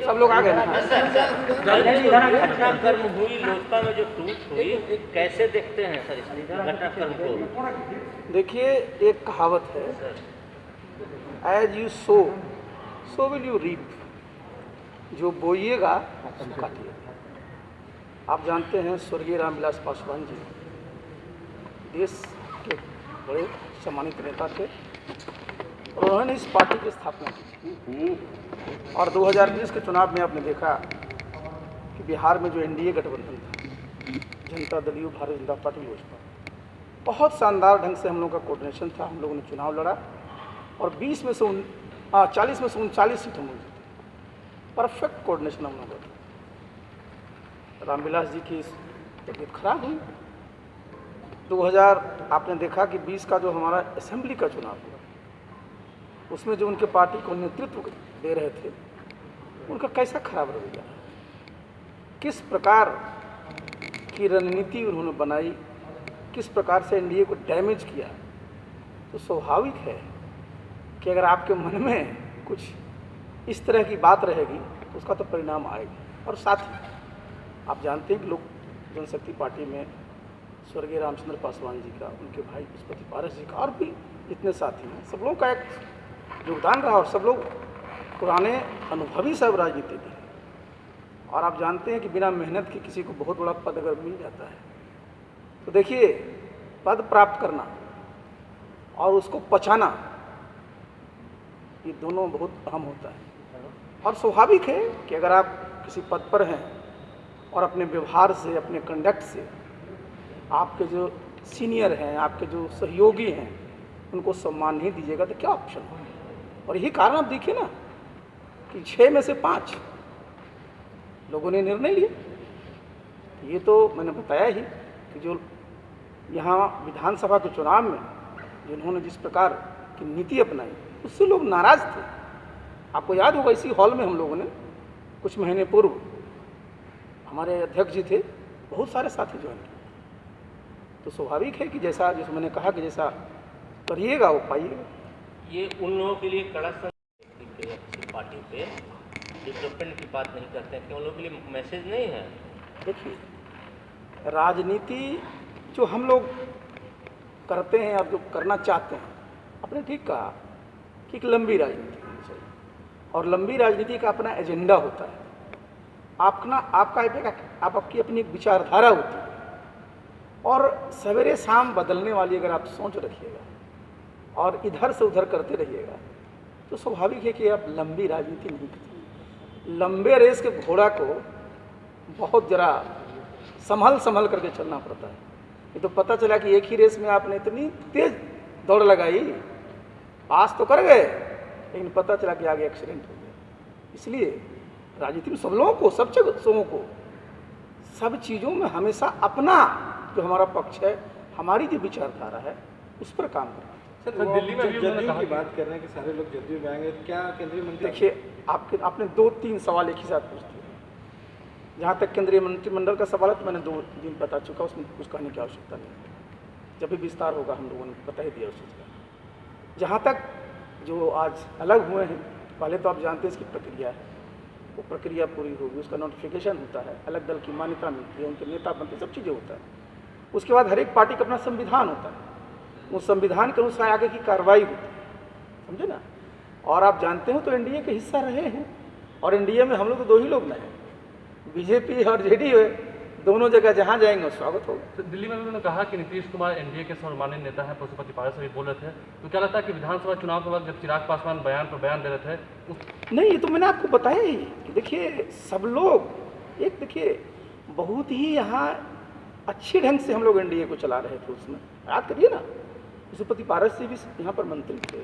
सब लोग आ गए ना। घटनाक्रम हुई लोजपा में जो टूट हुई, कैसे देखते हैं सर इस घटनाक्रम को? देखिए, एक कहावत है, as you sow so will you reap. जो बोइएगा सो काटिएगा। आप जानते हैं स्वर्गीय रामविलास पासवान जी देश के बड़े सम्मानित नेता थे और उन्होंने इस पार्टी की स्थापना की थी। और 2020 के चुनाव में आपने देखा कि बिहार में जो एनडीए गठबंधन था, जनता दल यू, भारतीय जनता पार्टी, लोजपा, बहुत शानदार ढंग से हम लोगों का कोऑर्डिनेशन था। हम लोगों ने चुनाव लड़ा और 40 में से 39 सीट हम लोग जीते। परफेक्ट कोऑर्डिनेशन हम लोगों का। रामविलास जी की तबीयत खराब हुई। 2000 आपने देखा कि 20 का जो हमारा असेंबली का चुनाव हुआ, उसमें जो उनके पार्टी को नेतृत्व दे रहे थे, उनका कैसा खराब रवैया, किस प्रकार की रणनीति उन्होंने बनाई, किस प्रकार से एनडीए को डैमेज किया। तो स्वाभाविक है कि अगर आपके मन में कुछ इस तरह की बात रहेगी तो उसका तो परिणाम आएगा। और साथ ही आप जानते हैं कि लोक जनशक्ति पार्टी में स्वर्गीय रामचंद्र पासवान जी का, उनके भाई पुष्पति पारस जी का और भी जितने साथी हैं, सब लोगों का एक योगदान रहा और सब लोग पुराने अनुभवी सब राजनीतिज्ञ हैं। और आप जानते हैं कि बिना मेहनत के किसी को बहुत बड़ा पद अगर मिल जाता है तो देखिए, पद प्राप्त करना और उसको पचाना, ये दोनों बहुत अहम होता है। और स्वाभाविक है कि अगर आप किसी पद पर हैं और अपने व्यवहार से, अपने कंडक्ट से आपके जो सीनियर हैं, आपके जो सहयोगी हैं, उनको सम्मान नहीं दीजिएगा तो क्या ऑप्शन होगा। और यही कारण आप देखिए ना कि 6 में से 5 लोगों ने निर्णय लिए। ये तो मैंने बताया ही कि जो यहाँ विधानसभा के चुनाव में जिन्होंने जिस प्रकार की नीति अपनाई, उससे लोग नाराज थे। आपको याद होगा, इसी हॉल में हम लोगों ने कुछ महीने पूर्व, हमारे अध्यक्ष जी थे, बहुत सारे साथी ज्वाइन किए। तो स्वाभाविक है कि जैसा मैंने कहा कि जैसा करिएगा वो पाइएगा। ये उन लोगों के लिए कड़ा पार्टी पे डेवलपमेंट की बात नहीं करते हैं, कि उन लोगों के लिए मैसेज नहीं है। देखिए, राजनीति जो हम लोग करते हैं और जो करना चाहते हैं, आपने ठीक कहा कि एक लंबी राजनीति होनी चाहिए और लंबी राजनीति का अपना एजेंडा होता है। आपकी अपनी एक विचारधारा होती है और सवेरे शाम बदलने वाली अगर आप सोच रखिएगा और इधर से उधर करते रहिएगा तो स्वाभाविक है कि आप लंबी राजनीति नहीं करते। लंबे रेस के घोड़ा को बहुत जरा संभल करके चलना पड़ता है। ये तो पता चला कि एक ही रेस में आपने इतनी तेज दौड़ लगाई, पास तो कर गए, लेकिन पता चला कि आगे एक्सीडेंट हो गया। इसलिए राजनीति में सब लोगों को, सब जगहों को, सब चीज़ों में हमेशा अपना जो हमारा पक्ष है, हमारी जो विचारधारा है, उस पर काम करना। सर, दिल्ली में भी उन्होंने कहा की बात कर रहे हैं कि सारे लोग जदयू में आएंगे, क्या केंद्रीय मंत्री? देखिए, आपने 2-3 सवाल एक ही साथ पूछते हैं। जहाँ तक केंद्रीय मंत्रिमंडल का सवाल है तो मैंने 2 दिन बता चुका, उसमें कुछ कहने की आवश्यकता नहीं। जब भी विस्तार होगा हम लोगों ने बता ही दिया उस चीज़ का। जहाँ तक जो आज अलग हुए हैं, पहले तो आप जानते हैं इसकी प्रक्रिया है, वो प्रक्रिया पूरी होगी, उसका नोटिफिकेशन होता है, अलग दल की मान्यता मिलती है, उनके नेता बनते, सब चीज़ें होता है। उसके बाद हर एक पार्टी का अपना संविधान होता है, उस संविधान के अनुसार आगे की कार्रवाई होती है, समझे ना। और आप जानते हो तो एनडीए के हिस्सा रहे हैं और एनडीए में हम लोग तो 2 ही लोग नहीं, बीजेपी और जेडीयू है, दोनों जगह जहाँ जाएंगे स्वागत होगा। तो दिल्ली में भी उन्होंने कहा कि नीतीश कुमार एनडीए के सर्वमान्य नेता हैं, पशुपति पारस भी बोल रहे थे। तो क्या लगता है कि विधानसभा चुनाव के बाद जब चिराग पासवान बयान पर बयान दे रहे थे नहीं, ये तो मैंने आपको बताया ही कि देखिए, सब लोग एक, देखिए, बहुत ही यहाँ अच्छी ढंग से हम लोग एनडीए को चला रहे थे। उसमें याद करिए ना, पशुपति पारस जी भी यहाँ पर मंत्री थे,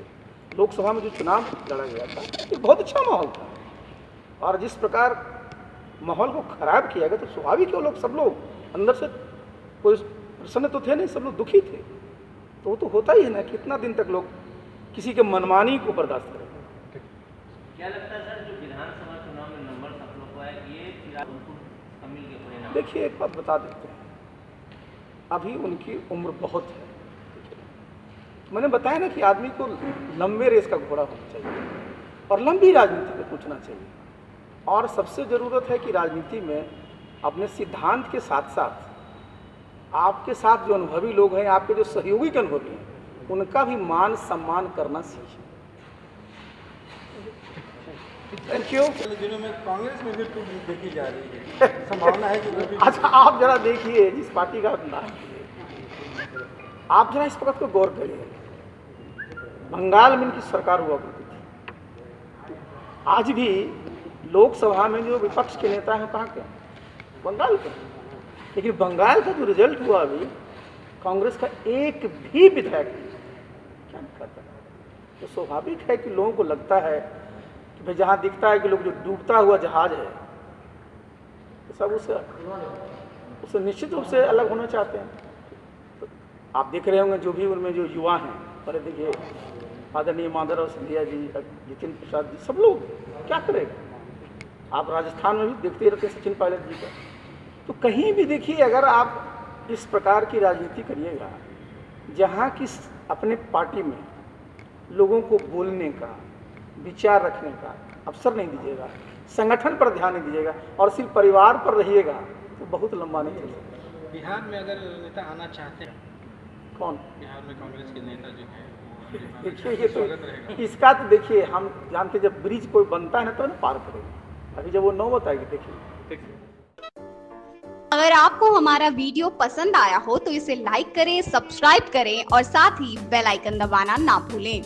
लोकसभा में जो चुनाव लड़ा गया था एक बहुत अच्छा माहौल था। और जिस प्रकार माहौल को खराब किया गया तो स्वाभाविक है वो लोग, सब लोग अंदर से कोई प्रसन्न तो थे नहीं, सब लोग दुखी थे। तो वो तो होता ही है ना, कितना दिन तक लोग किसी के मनमानी को बर्दाश्त करेंगे। क्या लगता है सर, जो विधानसभा चुनाव में नंबर सब लोग को है, ये चिराग तमिल के परिणाम? देखिए, एक बात बता देते हैं, अभी उनकी उम्र बहुत है। मैंने बताया ना कि आदमी को लंबे रेस का घोड़ा होना चाहिए और लंबी राजनीति में पूछना चाहिए। और सबसे ज़रूरत है कि राजनीति में अपने सिद्धांत के साथ साथ आपके साथ जो अनुभवी लोग हैं, आपके जो सहयोगी के अनुभवी हैं, उनका भी मान सम्मान करना सीखें। Thank you. दिनों में कांग्रेस में भी टूट देखी जा रही है, संभावना है कि वो भी अच्छा, आप जरा देखिए जिस पार्टी का नाम है, आप जरा इस वक्त को गौर करिए। बंगाल में इनकी सरकार हुआ करती थी, आज भी लोकसभा में जो विपक्ष के नेता हैं कहाँ के हैं? बंगाल के। लेकिन बंगाल का जो रिजल्ट हुआ अभी, कांग्रेस का एक भी विधायक क्या नहीं करता। तो स्वाभाविक है कि लोगों को लगता है कि भाई जहाँ दिखता है कि लोग जो डूबता हुआ जहाज है, तो सब उससे निश्चित रूप से अलग होना चाहते हैं। तो आप देख रहे होंगे जो भी उनमें जो युवा हैं, पहले देखिए आदरणीय माधवराव सिंधिया जी, जितिन प्रसाद जी, सब लोग क्या करेंगे। आप राजस्थान में भी देखते रहते हैं सचिन पायलट जी का। तो कहीं भी देखिए, अगर आप इस प्रकार की राजनीति करिएगा जहाँ की अपने पार्टी में लोगों को बोलने का, विचार रखने का अवसर नहीं दीजिएगा, संगठन पर ध्यान नहीं दीजिएगा और सिर्फ परिवार पर रहिएगा, तो बहुत लंबा नहीं चल सकता। बिहार में अगर नेता आना चाहते हैं, कौन? बिहार में कांग्रेस के नेता जो है देखिए, ये तो इसका तो देखिए, हम जानते जब ब्रिज कोई बनता है ना तो ना पार करेगा। अभी जब वो नौबत आएगी देखिए। अगर आपको हमारा वीडियो पसंद आया हो तो इसे लाइक करें, सब्सक्राइब करें और साथ ही बेल आइकन दबाना ना भूलें।